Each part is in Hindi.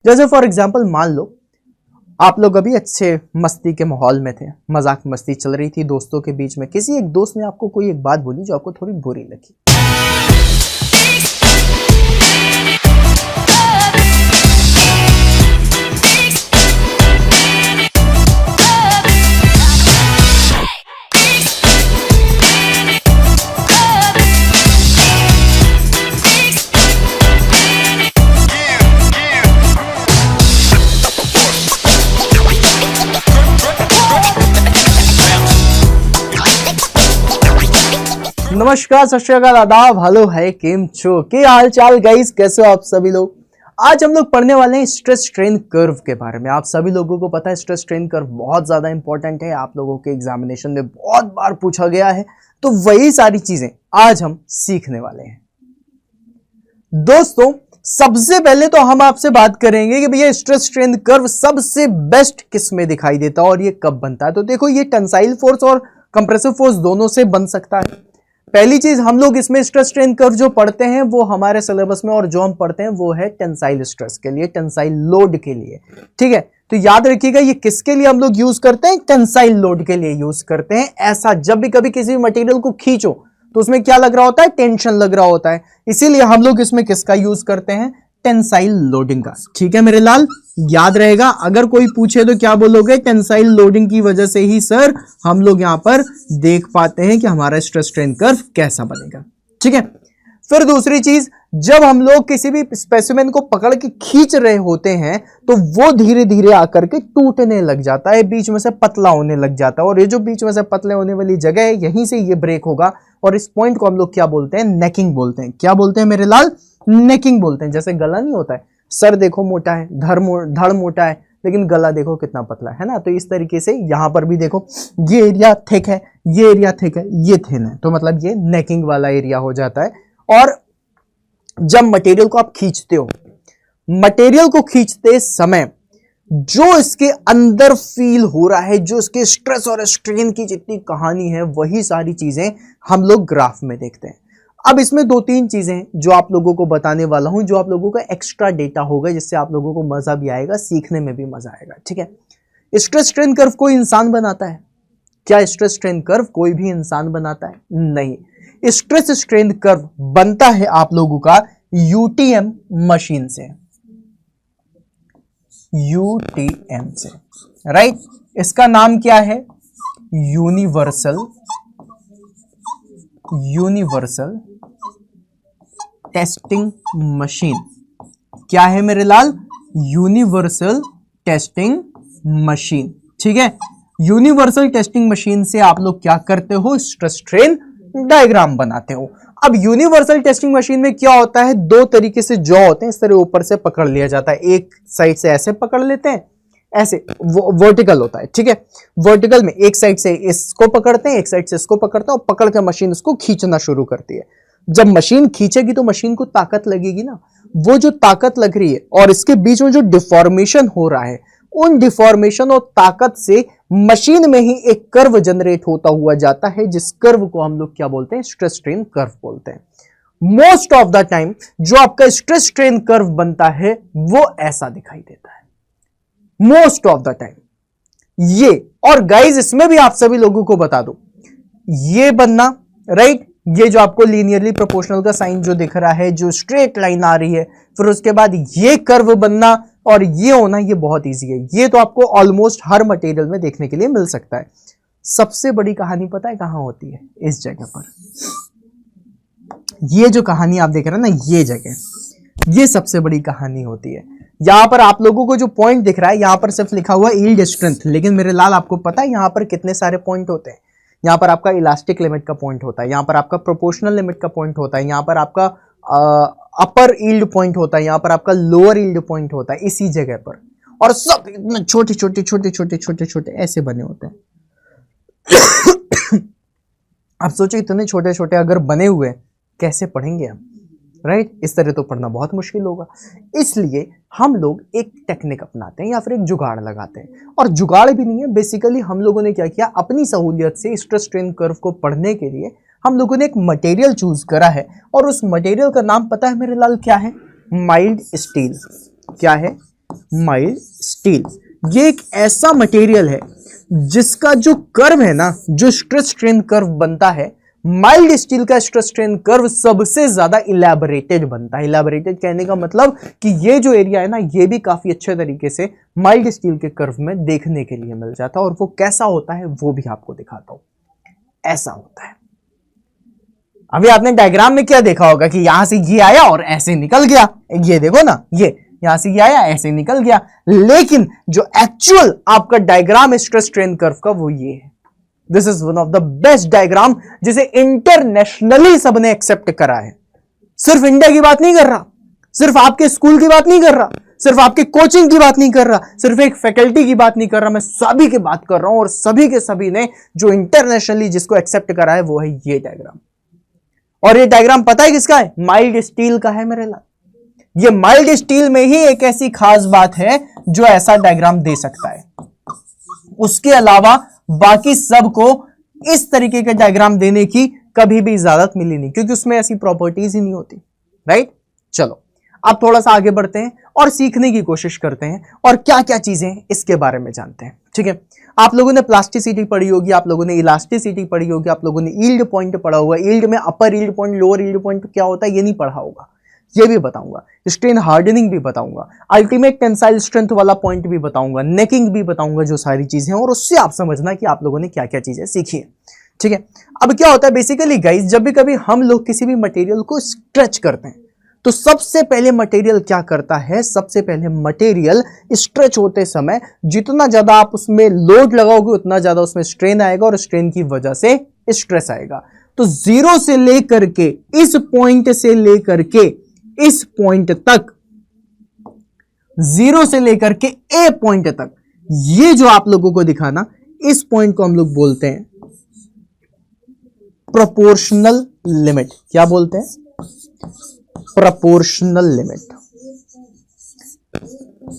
जैसे फॉर एग्जाम्पल मान लो आप लोग अभी अच्छे मस्ती के माहौल में थे, मजाक मस्ती चल रही थी दोस्तों के बीच में, किसी एक दोस्त ने आपको कोई एक बात बोली जो आपको थोड़ी बुरी लगी। नमस्कार, सत श्री अकाल, आदाब, हेलो है, केम छो, के हाल चाल गाइस, कैसे हो आप सभी लोग। आज हम लोग पढ़ने वाले हैं स्ट्रेस स्ट्रेन कर्व के बारे में। आप सभी लोगों को पता है स्ट्रेस स्ट्रेन कर्व बहुत ज्यादा इंपॉर्टेंट है, आप लोगों के एग्जामिनेशन में बहुत बार पूछा गया है, तो वही सारी चीजें आज हम सीखने वाले हैं। दोस्तों सबसे पहले तो हम आपसे बात करेंगे कि भैया स्ट्रेस स्ट्रेन कर्व सबसे बेस्ट किस में दिखाई देता है और ये कब बनता है। तो देखो, ये टेंसाइल फोर्स और कंप्रेसिव फोर्स दोनों से बन सकता है। पहली चीज, हम लोग इसमें स्ट्रेस स्ट्रेन कर्व जो पढ़ते हैं वो हमारे सिलेबस में, और जो हम पढ़ते हैं वो है टेंसाइल स्ट्रेस के लिए, टेंसाइल लोड के लिए, ठीक है। तो याद रखिएगा ये किसके लिए हम लोग यूज करते हैं, टेंसाइल लोड के लिए यूज करते हैं। ऐसा जब भी कभी किसी मटेरियल को खींचो तो उसमें क्या लग रहा होता है, टेंशन लग रहा होता है, इसीलिए हम लोग इसमें किसका यूज करते हैं, टेंसाइल लोडिंग का। ठीक है मेरे लाल, याद रहेगा। अगर कोई पूछे तो क्या बोलोगे, टेंसाइल लोडिंग की वजह से ही सर हम लोग यहां पर देख पाते हैं कि हमारा स्ट्रेस स्ट्रेन कर्व कैसा बनेगा। ठीक है, फिर दूसरी चीज, जब हम लोग किसी भी स्पेसिमेन को पकड़ के खींच रहे होते हैं तो वो धीरे धीरे आकर के टूटने लग जाता है, बीच में से पतला होने लग जाता है, और ये जो बीच में से पतले होने वाली जगह है यहीं से ये ब्रेक होगा, और इस पॉइंट को हम लोग क्या बोलते हैं, नेकिंग बोलते हैं। क्या बोलते हैं मेरे लाल, नेकिंग बोलते हैं। जैसे गला नहीं होता है, सर देखो मोटा है, धड़ मोटा है, लेकिन गला देखो कितना पतला है ना। तो इस तरीके से यहां पर भी देखो, ये एरिया थिक है, ये एरिया थिक है, ये थिन है, तो मतलब ये नेकिंग वाला एरिया हो जाता है। और जब मटेरियल को आप खींचते हो, मटेरियल को खींचते समय जो इसके अंदर फील हो रहा है, जो इसके स्ट्रेस और स्ट्रेन की जितनी कहानी है, वही सारी चीजें हम लोग ग्राफ में देखते हैं। अब इसमें दो तीन चीजें जो आप लोगों को बताने वाला हूं, जो आप लोगों का एक्स्ट्रा डेटा होगा, जिससे आप लोगों को मजा भी आएगा, सीखने में भी मजा आएगा। ठीक है, स्ट्रेस स्ट्रेन कर्व कोई इंसान बनाता है क्या? स्ट्रेस स्ट्रेन कर्व कोई भी इंसान बनाता है? नहीं। स्ट्रेस स्ट्रेन कर्व बनता है आप लोगों का यूटीएम मशीन से, यूटीएम से, राइट। इसका नाम क्या है, यूनिवर्सल टेस्टिंग मशीन। क्या है मेरे लाल, यूनिवर्सल टेस्टिंग मशीन। ठीक है, यूनिवर्सल टेस्टिंग मशीन से आप लोग क्या करते हो, स्ट्रेस स्ट्रेन डायग्राम बनाते हो। अब यूनिवर्सल टेस्टिंग मशीन में क्या होता है, दो तरीके से जॉ होते हैं, इस तरह ऊपर से पकड़ लिया जाता है, एक साइड से ऐसे पकड़ लेते हैं, ऐसे वर्टिकल होता है। ठीक है, वर्टिकल में एक साइड से इसको पकड़ते हैं, एक साइड से इसको पकड़ते हैं, और पकड़ के मशीन इसको खींचना शुरू करती है। जब मशीन खींचेगी तो मशीन को ताकत लगेगी ना, वो जो ताकत लग रही है और इसके बीच में जो डिफॉर्मेशन हो रहा है, उन डिफॉर्मेशन और ताकत से मशीन में ही एक कर्व जनरेट होता हुआ जाता है, जिस कर्व को हम लोग क्या बोलते हैं, स्ट्रेस स्ट्रेन कर्व बोलते हैं। मोस्ट ऑफ द टाइम जो आपका स्ट्रेस स्ट्रेन कर्व बनता है वो ऐसा दिखाई देता है, मोस्ट ऑफ द टाइम ये। और गाइज इसमें भी आप सभी लोगों को बता दो, ये बनना, राइट, ये जो आपको लीनियरली प्रोपोर्शनल का साइन जो दिख रहा है, जो स्ट्रेट लाइन आ रही है, फिर उसके बाद ये कर्व बनना और ये होना, ये बहुत इजी है। ये तो आपको ऑलमोस्ट हर मटेरियल में देखने के लिए मिल सकता है। सबसे बड़ी कहानी पता है कहां होती है, इस जगह पर। ये जो कहानी आप देख रहे हैं ना, ये जगह, ये सबसे बड़ी कहानी होती है। यहां पर आप लोगों को जो पॉइंट दिख रहा है, यहां पर सिर्फ लिखा हुआ यील्ड स्ट्रेंथ, लेकिन मेरे लाल आपको पता है यहां पर कितने सारे पॉइंट होते हैं। यहां पर आपका इलास्टिक लिमिट का पॉइंट होता है, यहां पर आपका प्रोपोर्शनल लिमिट का पॉइंट होता है, यहां पर आपका अपर यील्ड पॉइंट होता है, यहां पर आपका लोअर यील्ड पॉइंट होता है, इसी जगह पर। और सब इतने छोटे छोटे छोटे छोटे छोटे छोटे ऐसे बने होते हैं। आप सोचो इतने छोटे छोटे अगर बने हुए कैसे पढ़ेंगे हम, राइट। इस तरह तो पढ़ना बहुत मुश्किल होगा। इसलिए हम लोग एक टेक्निक अपनाते हैं या फिर एक जुगाड़ लगाते हैं, और जुगाड़ भी नहीं है, बेसिकली हम लोगों ने क्या किया, अपनी सहूलियत से स्ट्रेस स्ट्रेन कर्व को पढ़ने के लिए हम लोगों ने एक मटेरियल चूज करा है, और उस मटेरियल का नाम पता है मेरे लाल क्या है, माइल्ड स्टील। क्या है, माइल्ड स्टील। ये एक ऐसा मटेरियल है जिसका जो कर्व है ना, जो स्ट्रेस स्ट्रेन कर्व बनता है, माइल्ड स्टील का स्ट्रेस स्ट्रेन कर्व सबसे ज्यादा इलैबोरेटेड बनता है। इलैबोरेटेड कहने का मतलब कि ये जो एरिया है ना, ये भी काफी अच्छे तरीके से माइल्ड स्टील के कर्व में देखने के लिए मिल जाता है। और वो कैसा होता है वो भी आपको दिखाता हूं। ऐसा होता है। अभी आपने डायग्राम में क्या देखा होगा कि यहां से ये आया और ऐसे निकल गया। ये देखो ना, ये यहां से ये आया ऐसे निकल गया, लेकिन जो एक्चुअल आपका डायग्राम है स्ट्रेस स्ट्रेन कर्व का, वो ये है। This is one of the best diagram जिसे इंटरनेशनली सबने एक्सेप्ट करा है। सिर्फ इंडिया की बात नहीं कर रहा, सिर्फ आपके स्कूल की बात नहीं कर रहा, सिर्फ आपके कोचिंग की बात नहीं कर रहा, सिर्फ एक फैकल्टी की बात नहीं कर रहा, मैं सभी की बात कर रहा हूं। और सभी के सभी ने जो इंटरनेशनली जिसको एक्सेप्ट करा है वो है ये डायग्राम। और ये डायग्राम पता है किसका है? माइल्ड स्टील का है मेरे लाल। ये माइल्ड स्टील में ही एक ऐसी खास बात है जो ऐसा डायग्राम दे सकता है। उसके अलावा बाकी सबको इस तरीके का डायग्राम देने की कभी भी इजाजत मिली नहीं, क्योंकि उसमें ऐसी प्रॉपर्टीज ही नहीं होती। राइट, चलो अब थोड़ा सा आगे बढ़ते हैं और सीखने की कोशिश करते हैं और क्या क्या चीजें इसके बारे में जानते हैं। ठीक है, आप लोगों ने प्लास्टिसिटी पढ़ी होगी, आप लोगों ने इलास्टिसिटी पढ़ी होगी, आप लोगों ने यील्ड पॉइंट पढ़ा होगा। यील्ड में upper yield point, lower yield point क्या होता है ये नहीं पढ़ा होगा, ये भी बताऊंगा। स्ट्रेन हार्डनिंग भी बताऊंगा, अल्टीमेट टेंसाइल स्ट्रेंथ वाला पॉइंट भी बताऊंगा, नेकिंग भी बताऊंगा, जो सारी चीजें हैं। और उससे आप समझना कि आप लोगों ने क्या क्या चीजें सीखी है। ठीक है, अब क्या होता है बेसिकली गाइस, जब भी कभी हम लोग किसी भी मटेरियल को स्ट्रेच करते हैं तो सबसे पहले मटेरियल क्या करता है? सबसे पहले मटेरियल स्ट्रेच होते समय जितना ज्यादा आप उसमें लोड लगाओगे उतना ज्यादा उसमें स्ट्रेन आएगा और स्ट्रेन की वजह से स्ट्रेस आएगा। तो जीरो से लेकर के इस पॉइंट से लेकर के इस पॉइंट तक, जीरो से लेकर के ए पॉइंट तक, ये जो आप लोगों को दिखाना, इस पॉइंट को हम लोग बोलते हैं प्रोपोर्शनल लिमिट। क्या बोलते हैं? Proportional limit.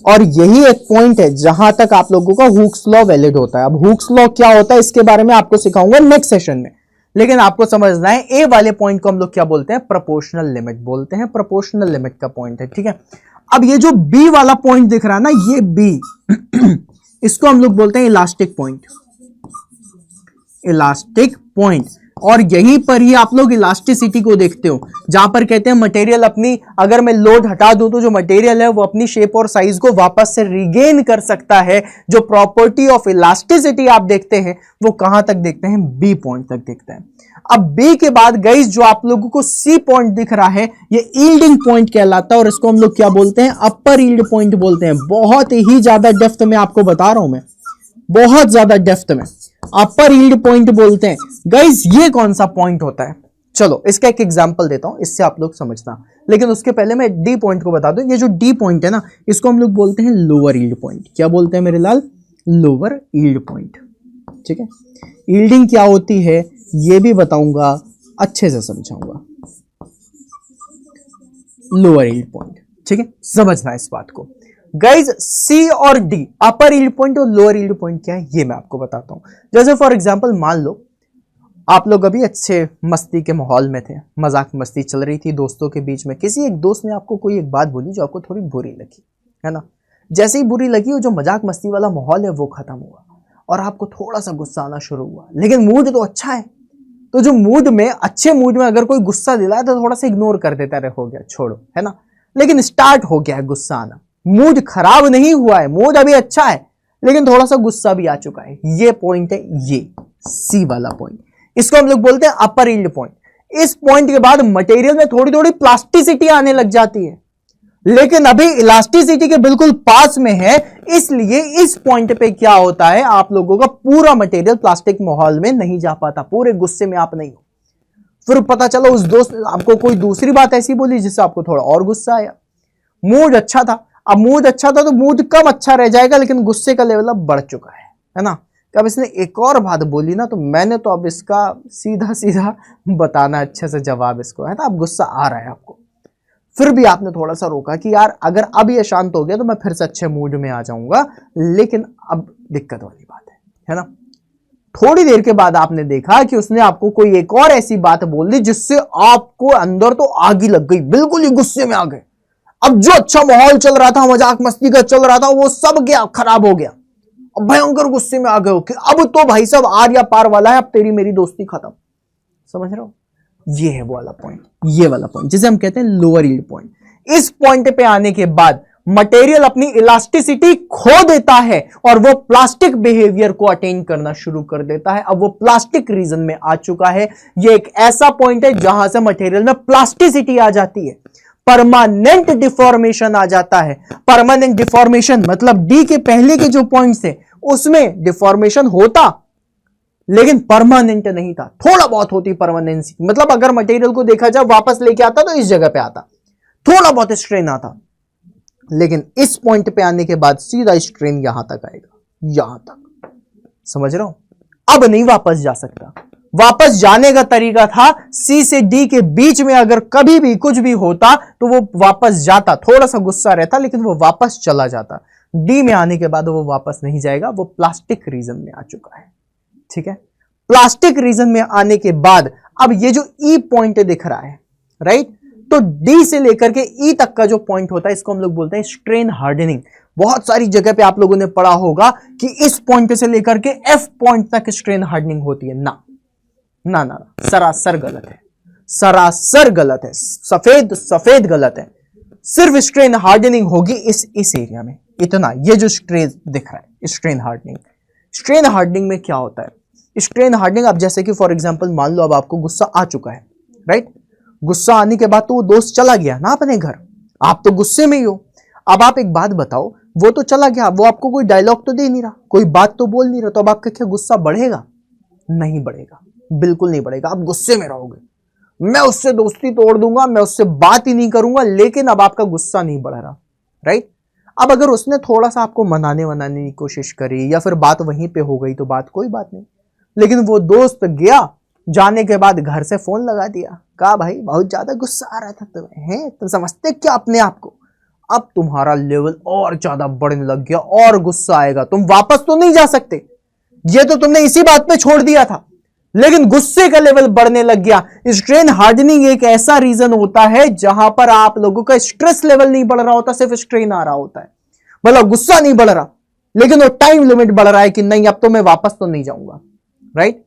और यही एक पॉइंट है जहां तक आप लोगों का हुक्स लॉ वैलिड होता है। अब हुक्स लॉ क्या होता है इसके बारे में आपको सिखाऊंगा नेक्स्ट सेशन में, लेकिन आपको समझना है ए वाले पॉइंट को हम लोग क्या बोलते हैं? प्रोपोर्शनल लिमिट बोलते हैं। प्रोपोर्शनल लिमिट का पॉइंट है। ठीक है, अब ये जो बी वाला पॉइंट दिख रहा है ना, ये बी इसको हम लोग बोलते हैं इलास्टिक पॉइंट। Elastic point. और यहीं पर ही आप लोग इलास्टिसिटी को देखते हो, जहां पर कहते हैं मटेरियल अपनी, अगर मैं लोड हटा दूं तो जो मटेरियल है वो अपनी शेप और साइज को वापस से रिगेन कर सकता है। जो प्रॉपर्टी ऑफ इलास्टिसिटी आप देखते हैं वो कहां तक देखते हैं? बी पॉइंट तक देखते हैं। अब बी के बाद गाइस जो आप लोगों को सी पॉइंट दिख रहा है, ये यील्डिंग पॉइंट कहलाता है और इसको हम लोग क्या बोलते हैं? अपर यील्ड पॉइंट बोलते हैं। बहुत ही ज्यादा डेप्थ में आपको बता रहा हूं मैं, बहुत ज्यादा डेप्थ में अपर यील्ड पॉइंट बोलते हैं। गाइस ये कौन सा पॉइंट होता है? चलो इसका एक एग्जांपल देता हूं, इससे आप लोग समझना। लेकिन उसके पहले मैं डी पॉइंट को बता दूं। ये जो डी पॉइंट है ना, इसको हम लोग बोलते हैं लोअर यील्ड पॉइंट। क्या बोलते हैं मेरे लाल? Lower yield point. ठीक है, यील्डिंग क्या होती है ये भी बताऊंगा, अच्छे से समझाऊंगा। Lower yield point. ठीक है, समझना इस बात को। गाइज सी और डी, अपर यील्ड पॉइंट और लोअर यील्ड पॉइंट क्या है ये मैं आपको बताता हूं। जैसे फॉर एग्जांपल मान लो आप लोग अभी अच्छे मस्ती के माहौल में थे, मजाक मस्ती चल रही थी दोस्तों के बीच में। किसी एक दोस्त ने आपको कोई एक बात बोली जो आपको थोड़ी बुरी लगी, है ना? जैसे ही बुरी लगी, वो जो मजाक मस्ती वाला माहौल है वो खत्म हुआ और आपको थोड़ा सा गुस्सा आना शुरू हुआ। लेकिन मूड तो अच्छा है, तो जो मूड में, अच्छे मूड में अगर कोई गुस्सा दिलाए तो थोड़ा सा इग्नोर कर देता है, हो गया छोड़ो, है ना? लेकिन स्टार्ट हो गया है गुस्सा आना, मूड खराब नहीं हुआ है, मूड अभी अच्छा है, लेकिन थोड़ा सा गुस्सा भी आ चुका है। ये पॉइंट है, ये सी वाला पॉइंट। इसको हम लोग बोलते हैं अपर यील्ड पॉइंट। इस पॉइंट के बाद मटेरियल में थोड़ी थोड़ी प्लास्टिसिटी आने लग जाती है, लेकिन अभी इलास्टिसिटी के बिल्कुल पास में है, इसलिए इस पॉइंट पे क्या होता है, आप लोगों का पूरा मटेरियल प्लास्टिक माहौल में नहीं जा पाता, पूरे गुस्से में आप नहीं हो। फिर पता चला उस दोस्त ने आपको कोई दूसरी बात ऐसी बोली जिससे आपको थोड़ा और गुस्सा आया। मूड अच्छा था, अब मूड अच्छा था तो मूड कम अच्छा रह जाएगा, लेकिन गुस्से का लेवल अब बढ़ चुका है ना? अब इसने एक और बात बोली ना, तो मैंने तो अब इसका सीधा सीधा बताना अच्छे से जवाब इसको, है ना? अब गुस्सा आ रहा है आपको, फिर भी आपने थोड़ा सा रोका कि यार अगर अब ये शांत हो गया तो मैं फिर से अच्छे मूड में आ जाऊंगा, लेकिन अब दिक्कत वाली बात है ना? थोड़ी देर के बाद आपने देखा कि उसने आपको कोई एक और ऐसी बात बोल दी जिससे आपको अंदर तो आग ही लग गई, बिल्कुल ही गुस्से में आ गए। अब जो अच्छा माहौल चल रहा था, मजाक मस्ती का चल रहा था, वो सब गया, खराब हो गया। अब भयंकर गुस्से में आ गए हो कि अब तो भाई साहब आर या पार वाला है, अब तेरी मेरी दोस्ती खत्म। समझ रहे हो? ये है वो वाला पॉइंट, ये वाला पॉइंट जिसे हम कहते हैं लोअर यील्ड पॉइंट। इस पॉइंट पे आने के बाद मटेरियल अपनी इलास्टिसिटी खो देता है और वो प्लास्टिक बिहेवियर को अटेन करना शुरू कर देता है। अब वो प्लास्टिक रीजन में आ चुका है। ये एक ऐसा पॉइंट है जहां से मटेरियल में प्लास्टिसिटी आ जाती है, परमानेंट डिफॉर्मेशन आ जाता है। परमानेंट डिफॉर्मेशन मतलब डी के पहले के जो पॉइंट्स थे उसमें डिफॉर्मेशन होता लेकिन परमानेंट नहीं था, थोड़ा बहुत होती परमानेंसी। मतलब अगर मटेरियल को देखा जाए वापस लेके आता तो इस जगह पे आता, थोड़ा बहुत स्ट्रेन आता, लेकिन इस पॉइंट पे आने के बाद सीधा स्ट्रेन यहां तक आएगा, यहां तक। समझ रहे हो? अब नहीं वापस जा सकता। वापस जाने का तरीका था सी से डी के बीच में अगर कभी भी कुछ भी होता तो वो वापस जाता, थोड़ा सा गुस्सा रहता लेकिन वो वापस चला जाता। डी में आने के बाद वो वापस नहीं जाएगा, वो प्लास्टिक रीजन में आ चुका है। ठीक है? प्लास्टिक रीजन में आने के बाद अब ये जो ई पॉइंट दिख रहा है, राइट, तो डी से लेकर के ई तक का जो पॉइंट होता है इसको हम लोग बोलते हैं स्ट्रेन हार्डनिंग। बहुत सारी जगह पे आप लोगों ने पढ़ा होगा कि इस पॉइंट से लेकर के एफ पॉइंट तक स्ट्रेन हार्डनिंग होती है। ना ना ना, सरासर गलत है, सरासर गलत है, सफेद सफेद गलत है। सिर्फ स्ट्रेन हार्डनिंग होगी इस एरिया में, इतना। ये जो स्ट्रेन दिख रहा है स्ट्रेन हार्डनिंग, स्ट्रेन हार्डनिंग में क्या होता है? स्ट्रेन हार्डनिंग, अब जैसे कि फॉर एग्जांपल मान लो अब आपको गुस्सा आ चुका है, राइट, गुस्सा आने के बाद तो वो दोस्त चला गया ना अपने घर, आप तो गुस्से में ही हो। अब आप एक बात बताओ, वो तो चला गया, वो आपको कोई डायलॉग तो दे नहीं रहा, कोई बात तो बोल नहीं रहा, तो अब आपका क्या गुस्सा बढ़ेगा? नहीं बढ़ेगा, बिल्कुल नहीं बढ़ेगा। आप गुस्से में रहोगे, मैं उससे दोस्ती तोड़ दूंगा, मैं उससे बात ही नहीं करूंगा, लेकिन अब आपका गुस्सा नहीं बढ़ रहा, राइट। अब अगर उसने थोड़ा सा आपको मनाने वनाने की कोशिश करी या फिर बात वहीं पे हो गई तो बात कोई बात नहीं, लेकिन वो दोस्त गया, जाने के बाद घर से फोन लगा दिया, कहा भाई बहुत ज्यादा गुस्सा आ रहा था तुम्हें, हैं तुम समझते क्या अपने आप को? अब तुम्हारा लेवल और ज्यादा बढ़ने लग गया और गुस्सा आएगा, तुम वापस तो नहीं जा सकते, ये तो तुमने इसी बात पे छोड़ दिया था, लेकिन गुस्से का लेवल बढ़ने लग गया। स्ट्रेन हार्डनिंग एक ऐसा रीजन होता है जहां पर आप लोगों का स्ट्रेस लेवल नहीं बढ़ रहा होता, सिर्फ स्ट्रेन आ रहा होता है। मतलब गुस्सा नहीं बढ़ रहा, लेकिन वो टाइम लिमिट बढ़ रहा है कि नहीं अब तो मैं वापस तो नहीं जाऊंगा, राइट।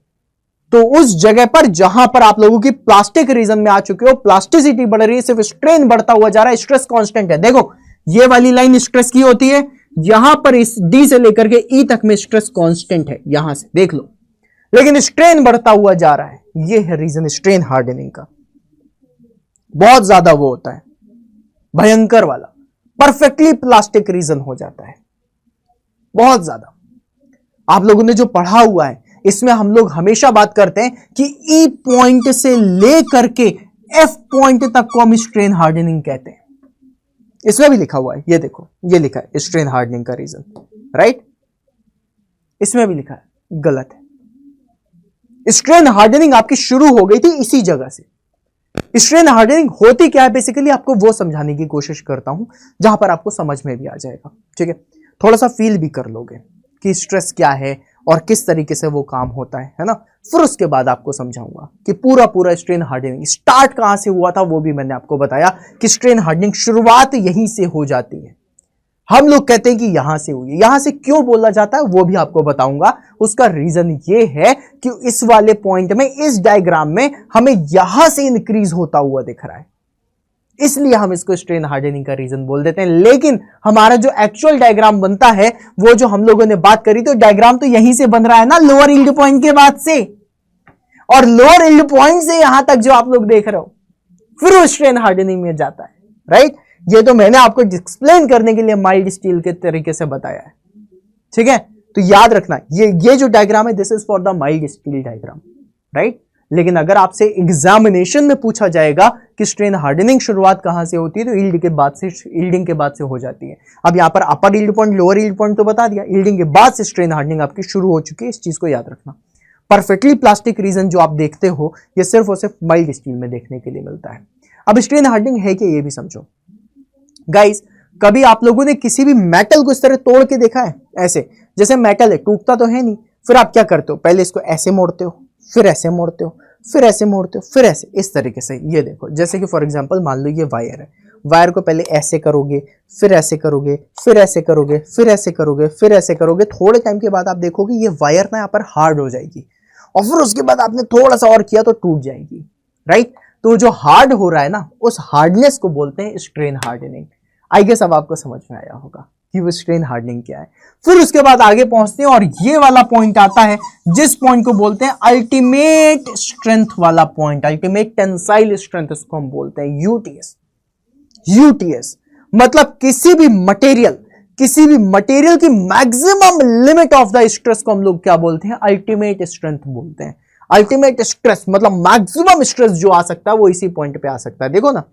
तो उस जगह पर जहां पर आप लोगों की प्लास्टिक रीजन में आ चुके हो, प्लास्टिसिटी बढ़ रही है, सिर्फ स्ट्रेन बढ़ता हुआ जा रहा है, स्ट्रेस कांस्टेंट है। देखो ये वाली लाइन स्ट्रेस की होती है, यहां पर इस डी से लेकर के ई तक में स्ट्रेस कांस्टेंट है, यहां से देख लो, लेकिन स्ट्रेन बढ़ता हुआ जा रहा है। यह है रीजन स्ट्रेन हार्डनिंग का। बहुत ज्यादा वो होता है, भयंकर वाला, परफेक्टली प्लास्टिक रीजन हो जाता है, बहुत ज्यादा। आप लोगों ने जो पढ़ा हुआ है इसमें हम लोग हमेशा बात करते हैं कि ई पॉइंट से लेकर के एफ पॉइंट तक को हम स्ट्रेन हार्डनिंग कहते हैं। इसमें भी लिखा हुआ है, ये देखो, ये लिखा है स्ट्रेन हार्डनिंग का रीजन, राइट। इसमें भी लिखा है, गलत है। स्ट्रेन हार्डनिंग आपकी शुरू हो गई थी इसी जगह से। स्ट्रेन हार्डनिंग होती क्या है बेसिकली, आपको वो समझाने की कोशिश करता हूं जहां पर आपको समझ में भी आ जाएगा, ठीक है। थोड़ा सा फील भी कर लोगे कि स्ट्रेस क्या है और किस तरीके से वो काम होता है ना। फिर उसके बाद आपको समझाऊंगा कि पूरा स्ट्रेन हार्डनिंग स्टार्ट कहां से हुआ था, वो भी मैंने आपको बताया कि स्ट्रेन हार्डनिंग शुरुआत यहीं से हो जाती है। हम लोग कहते हैं कि यहां से हुई है, यहां से क्यों बोला जाता है वो भी आपको बताऊंगा। उसका रीजन ये है कि इस वाले पॉइंट में, इस डायग्राम में हमें यहां से इंक्रीज होता हुआ दिख रहा है, इसलिए हम इसको स्ट्रेन हार्डनिंग का रीजन बोल देते हैं। लेकिन हमारा जो एक्चुअल डायग्राम बनता है, वो जो हम लोगों ने बात करी, तो डायग्राम तो यहीं से बन रहा है ना, लोअर यील्ड पॉइंट के बाद से, और लोअर यील्ड पॉइंट से यहां तक जो आप लोग देख रहे हो, फिर वो स्ट्रेन हार्डनिंग में जाता है, राइट। ये तो मैंने आपको एक्सप्लेन करने के लिए माइल्ड स्टील के तरीके से बताया है, ठीक है। तो याद रखना, ये जो डायग्राम है, this is for the mild steel diagram, right. लेकिन अगर आपसे एग्जामिनेशन में पूछा जाएगा कि स्ट्रेन हार्डनिंग शुरुआत कहां से होती है, तो यील्डिंग के बाद से हो जाती है। अब यहां पर upper yield point, lower yield point तो बता दिया, यील्डिंग के बाद से स्ट्रेन हार्डनिंग आपकी शुरू हो चुकी है, इस चीज को याद रखना। परफेक्टली प्लास्टिक रीजन जो आप देखते हो, ये सिर्फ और सिर्फ माइल्ड स्टील में देखने के लिए मिलता है। अब स्ट्रेन हार्डनिंग है कि ये भी समझो गाइस। कभी आप लोगों ने किसी भी मेटल को इस तरह तोड़ के देखा है? ऐसे जैसे मेटल है, टूटता तो है नहीं, फिर आप क्या करते हो, पहले इसको ऐसे मोड़ते हो, फिर ऐसे मोड़ते हो, फिर ऐसे मोड़ते हो, फिर ऐसे, इस तरीके से। ये देखो, जैसे कि फॉर एग्जांपल मान लो ये वायर है, वायर को पहले ऐसे करोगे, फिर ऐसे करोगे, फिर ऐसे करोगे, फिर ऐसे करोगे, फिर ऐसे करोगे, थोड़े टाइम के बाद आप देखोगे ये वायर ना यहाँ पर हार्ड हो जाएगी, और फिर उसके बाद आपने थोड़ा सा और किया तो टूट जाएगी, राइट। तो जो हार्ड हो रहा है ना, उस हार्डनेस को बोलते हैं स्ट्रेन हार्डनिंग। आई गेस अब आपको समझ में आया होगा कि वो स्ट्रेन हार्डनिंग क्या है। फिर उसके बाद आगे पहुंचते हैं और ये वाला पॉइंट आता है जिस पॉइंट को बोलते हैं अल्टीमेट स्ट्रेंथ वाला पॉइंट, अल्टीमेट टेंसाइल स्ट्रेंथ इसको हम बोलते हैं यूटीएस। यूटीएस मतलब किसी भी मटेरियल की maximum limit of the stress को हम लोग क्या बोलते हैं, अल्टीमेट स्ट्रेंथ बोलते हैं। अल्टीमेट स्ट्रेस मतलब मैक्सिमम स्ट्रेस जो आ सकता है वो इसी पॉइंट पे आ सकता है। देखो ना,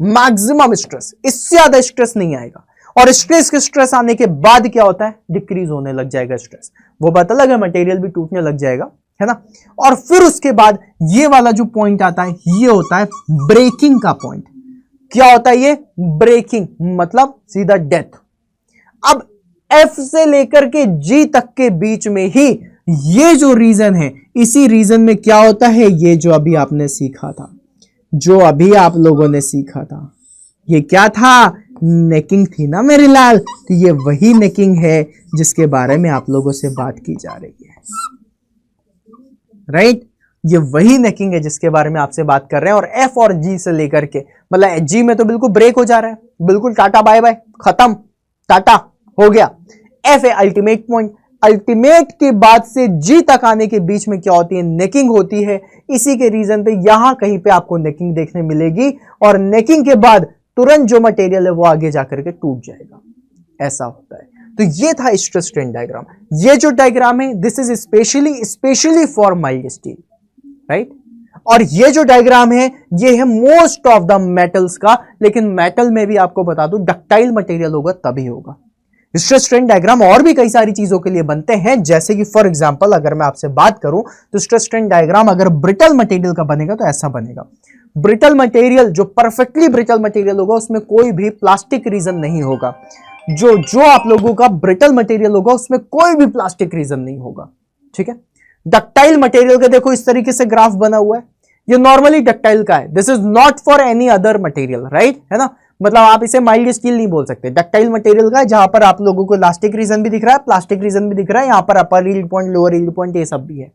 मैक्सिमम स्ट्रेस, इससे ज्यादा स्ट्रेस नहीं आएगा। और स्ट्रेस आने के बाद क्या होता है, डिक्रीज होने लग जाएगा स्ट्रेस, वो बात अलग है, मटेरियल भी टूटने लग जाएगा, है ना। और फिर उसके बाद ये वाला जो पॉइंट आता है ये होता है ब्रेकिंग का पॉइंट। क्या होता है ये, ब्रेकिंग मतलब सीधा डेथ। अब F से लेकर के G तक के बीच में ही ये जो रीजन है, इसी रीजन में क्या होता है, ये जो अभी आपने सीखा था, जो अभी आप लोगों ने सीखा था, ये क्या था, नेकिंग थी ना मेरे लाल। तो ये वही नेकिंग है जिसके बारे में आप लोगों से बात की जा रही है, राइट। ये वही नेकिंग है जिसके बारे में आपसे बात कर रहे हैं। और F और G से लेकर के, मतलब G में तो बिल्कुल ब्रेक हो जा रहा है, बिल्कुल टाटा बाय बाय, खत्म, टाटा हो गया। F है अल्टीमेट पॉइंट, अल्टीमेट के बाद से G तक आने के बीच में क्या होती है, नेकिंग होती है। इसी के रीजन पे यहां कहीं पे आपको नेकिंग देखने मिलेगी, और नेकिंग के बाद तुरंत जो मटेरियल है वो आगे जाकर के टूट जाएगा, ऐसा होता है। तो ये था स्ट्रेस स्ट्रेन डायग्राम। ये जो डायग्राम है this is specially for mild steel, right. और ये जो डायग्राम है ये है मोस्ट ऑफ द मेटल्स का, लेकिन मेटल में भी आपको बता दूं डक्टाइल मटेरियल होगा तभी होगा। स्ट्रेस स्ट्रेन डायग्राम और भी कई सारी चीजों के लिए बनते हैं, जैसे कि फॉर एग्जांपल अगर मैं आपसे बात करूं तो स्ट्रेस स्ट्रेन डायग्राम अगर ब्रिटल मटेरियल का बनेगा तो ऐसा बनेगा। ब्रिटल मटेरियल जो परफेक्टली ब्रिटल मटेरियल होगा उसमें कोई भी प्लास्टिक रीजन नहीं होगा। जो आप लोगों का ब्रिटल मटेरियल होगा उसमें कोई भी प्लास्टिक रीजन नहीं होगा, ठीक है। डक्टाइल मटेरियल का देखो इस तरीके से ग्राफ बना हुआ है, ये नॉर्मली डक्टाइल का है, this is not for any other material, right, है ना। मतलब आप इसे माइल्ड स्टील नहीं बोल सकते, डक्टाइल मटेरियल का है, जहां पर आप लोगों को इलास्टिक रीजन भी दिख रहा है, प्लास्टिक रीजन भी दिख रहा है, यहां पर upper yield point, lower yield point ये सब भी है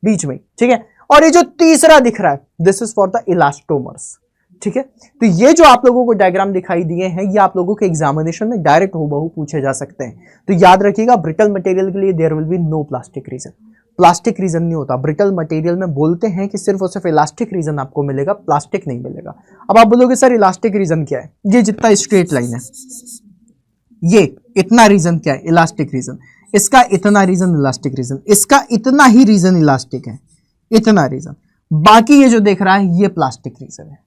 बीच में, ठीक है। और ये जो तीसरा दिख रहा है this is for the elastomers, ठीक है। तो ये जो आप लोगों को डायग्राम दिखाई दिए हैं ये आप लोगों के एग्जामिनेशन में डायरेक्ट हूबहू पूछे जा सकते हैं। तो याद रखिएगा ब्रिटल मटेरियल के लिए there will be no plastic region, plastic region नहीं होता। ब्रिटल मटेरियल में बोलते हैं कि सिर्फ और सिर्फ इलास्टिक रीजन आपको मिलेगा, प्लास्टिक नहीं मिलेगा। अब आप बोलोगे सर इलास्टिक रीजन क्या है, ये जितना स्ट्रेट लाइन है ये इतना रीजन क्या है, इलास्टिक रीजन, इसका इतना रीजन इलास्टिक रीजन, इसका इतना ही रीजन इलास्टिक है, इतना रीजन, बाकी ये जो देख रहा है ये प्लास्टिक रीजन है,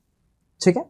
ठीक है।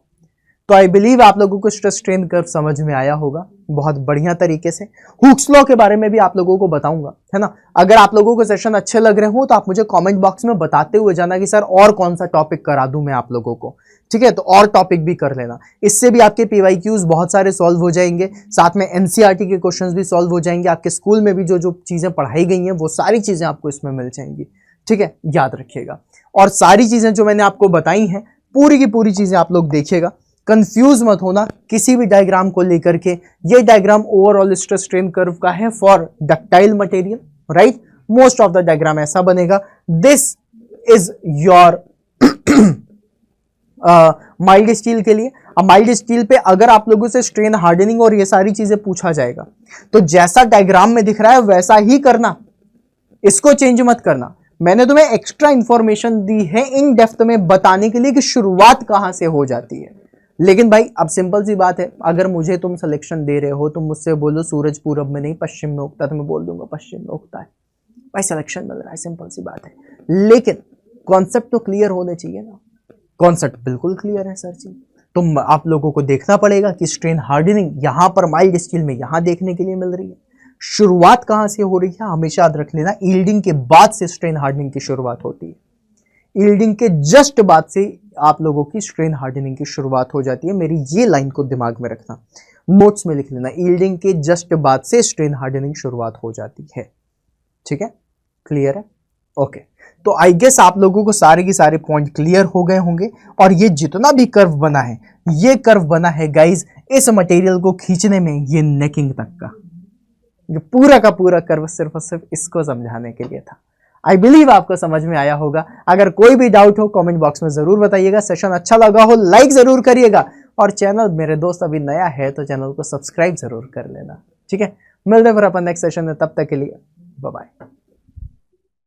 तो आई बिलीव आप लोगों को स्ट्रेस स्ट्रेन कर्व समझ में आया होगा बहुत बढ़िया तरीके से। हुक्स लॉ के बारे में भी आप लोगों को बताऊंगा, है ना। अगर आप लोगों को सेशन अच्छे लग रहे हो तो आप मुझे कमेंट बॉक्स में बताते हुए जाना कि सर और कौन सा टॉपिक करा दूं मैं आप लोगों को, ठीक है। तो और टॉपिक भी कर लेना, इससे भी आपके PYQs बहुत सारे सॉल्व हो जाएंगे, साथ में NCERT के क्वेश्चंस भी सॉल्व हो जाएंगे, आपके स्कूल में भी जो जो चीजें पढ़ाई गई हैं वो सारी चीजें आपको इसमें मिल जाएंगी, ठीक है, याद रखिएगा। और सारी चीजें जो मैंने आपको बताई हैं पूरी की पूरी चीजें आप लोग देखिएगा, कंफ्यूज मत होना किसी भी डायग्राम को लेकर के। ये diagram overall stress strain curve का है for ductile material, right. Most of the diagram ऐसा बनेगा। This is your mild steel के लिए। अब माइल्ड स्टील पे अगर आप लोगों से स्ट्रेन हार्डनिंग और ये सारी चीजें पूछा जाएगा तो जैसा डायग्राम में दिख रहा है वैसा ही करना, इसको चेंज मत करना। मैंने तुम्हें एक्स्ट्रा इंफॉर्मेशन दी है इन डेप्थ में बताने के लिए कि शुरुआत कहां से हो जाती है। लेकिन भाई अब सिंपल सी बात है, अगर मुझे तुम सिलेक्शन दे रहे हो, तुम मुझसे बोलो सूरज पूरब में नहीं पश्चिम में उगता, तो मैं बोल दूंगा पश्चिम में उगता है, भाई सिलेक्शन मिल रहा है, सिंपल सी बात है। लेकिन कॉन्सेप्ट तो क्लियर होने चाहिए ना। कॉन्सेप्ट बिल्कुल क्लियर है सर जी, तो आप लोगों को देखना पड़ेगा कि स्ट्रेन हार्डनिंग यहां पर माइल्ड स्टील में यहां देखने के लिए मिल रही है। शुरुआत कहां से हो रही है हमेशा याद रख लेना, यील्डिंग के बाद से स्ट्रेन हार्डनिंग की शुरुआत होती है। यील्डिंग के जस्ट बाद से आप लोगों की स्ट्रेन हार्डनिंग की शुरुआत हो जाती है। मेरी ये लाइन को दिमाग में रखना, नोट्स में लिख लेना, यील्डिंग के जस्ट बाद से स्ट्रेन हार्डनिंग शुरुआत हो जाती है, ठीक है, क्लियर है, ओके, तो आई गेस आप लोगों को सारे के सारे पॉइंट क्लियर हो गए होंगे। और ये जितना भी कर्व बना है, ये कर्व बना है गाइज इस मटेरियल को खींचने में, ये नेकिंग तक का, ये पूरा का पूरा कर्व सिर्फ और सिर्फ इसको समझाने के लिए था। आई बिलीव आपको समझ में आया होगा। अगर कोई भी डाउट हो कमेंट बॉक्स में जरूर बताइएगा। सेशन अच्छा लगा हो लाइक जरूर करिएगा, और चैनल मेरे दोस्त अभी नया है तो चैनल को सब्सक्राइब जरूर कर लेना। ठीक है, मिलते हैं फिर अपन नेक्स्ट सेशन में, तब तक के लिए बाय बाय।